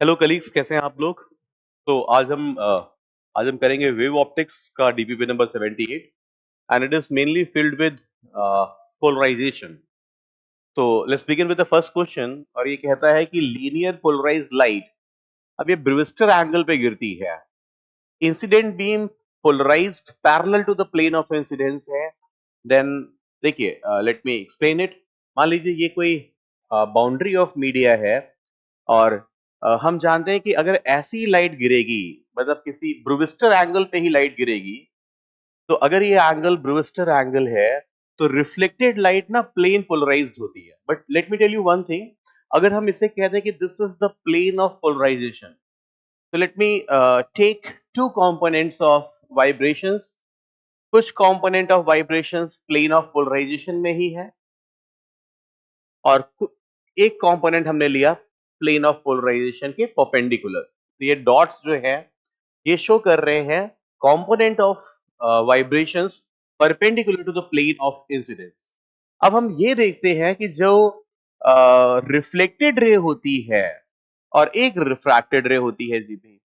Hello colleagues, कैसे हैं आप लोग। तो आज हम करेंगे वेव ऑप्टिक्स का DPP number 78 and it is mainly filled with polarisation. तो let's begin with the first question और ये कहता है कि लीनियर पोलराइज्ड लाइट अब ये ब्रिविस्टर एंगल पे गिरती है। Incident beam polarised parallel to the plane of incidence है। देन देखिए, लेट मी एक्सप्लेन इट। मान लीजिए ये कोई बाउंड्री ऑफ मीडिया है और हम जानते हैं कि अगर ऐसी लाइट गिरेगी, मतलब किसी ब्रूविस्टर एंगल पे ही लाइट गिरेगी, तो अगर ये एंगल ब्रूविस्टर एंगल है तो रिफ्लेक्टेड लाइट ना प्लेन पोलराइज्ड होती है। But let me tell you one thing, अगर हम इसे कहते हैं कि this is the plane of polarisation, तो let me take two components of vibrations. कुछ component of vibrations plane of polarisation में ही है और एक कंपोनेंट हमने लिया प्लेन ऑफ पोलराइजेशन के परपेंडिकुलर। तो ये डॉट्स जो है ये शो कर रहे हैं component of vibrations perpendicular to the plane of incidence. अब हम ये देखते हैं कि जो रिफ्लेक्टेड रे होती है और एक रिफ्रैक्टेड रे होती है जीपी।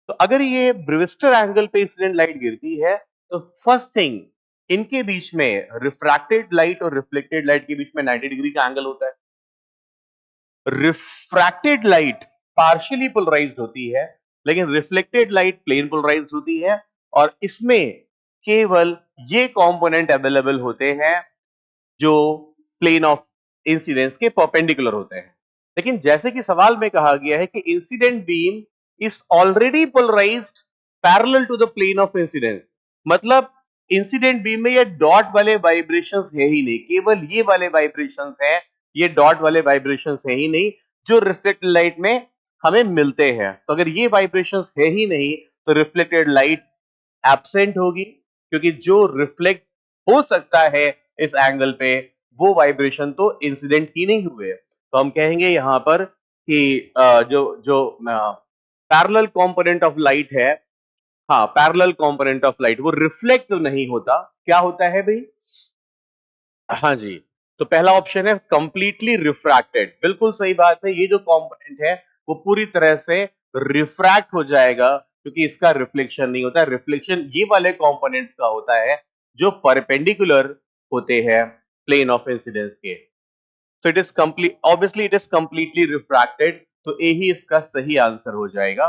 तो अगर ये ब्रिविस्टर एंगल पे इंसिडेंट लाइट गिरती है तो फर्स्ट थिंग, इनके बीच में रिफ्रैक्टेड लाइट और रिफ्लेक्टेड लाइट के बीच में 90 डिग्री का एंगल होता है। रिफ्रैक्टेड लाइट पार्शियली पोलराइज्ड होती है लेकिन रिफ्लेक्टेड लाइट प्लेन पोलराइज्ड होती है और इसमें केवल ये कंपोनेंट अवेलेबल होते हैं जो प्लेन ऑफ इंसिडेंस के परपेंडिकुलर होते हैं। लेकिन जैसे कि सवाल में कहा गया है कि incident beam is already polarised parallel to the plane of incidence, मतलब इंसिडेंट बीम में ये डॉट वाले वाइब्रेशंस है ही नहीं, केवल ये वाले वाइब्रेशंस हैं, ये डॉट वाले वाइब्रेशंस है ही नहीं जो रिफ्लेक्टेड लाइट में हमें मिलते हैं। तो अगर ये वाइब्रेशंस है ही नहीं तो रिफ्लेक्टेड लाइट एब्सेंट होगी, क्योंकि जो रिफ्लेक्ट हो सकता है इस एंगल पे वो वाइब्रेशन तो इंसिडेंट ही नहीं हुए। तो हम कहेंगे यहां पर कि जो जो पैरेलल कंपोनेंट ऑफ लाइट है, हाँ पैरेलल कंपोनेंट ऑफ लाइट वो रिफ्लेक्ट तो नहीं होता, क्या होता है भाई। हाँ जी, तो पहला ऑप्शन है कंप्लीटली रिफ्रैक्टेड, बिल्कुल सही बात है। ये जो कंपोनेंट है वो पूरी तरह से रिफ्रैक्ट हो जाएगा क्योंकि इसका रिफ्लेक्शन नहीं होता है। रिफ्लेक्शन ये वाले कंपोनेंट्स का होता है जो परपेंडिकुलर होते हैं प्लेन ऑफ इंसिडेंस के। So it is complete, obviously it is completely refracted, तो ए ही इसका सही आंसर हो जाएगा।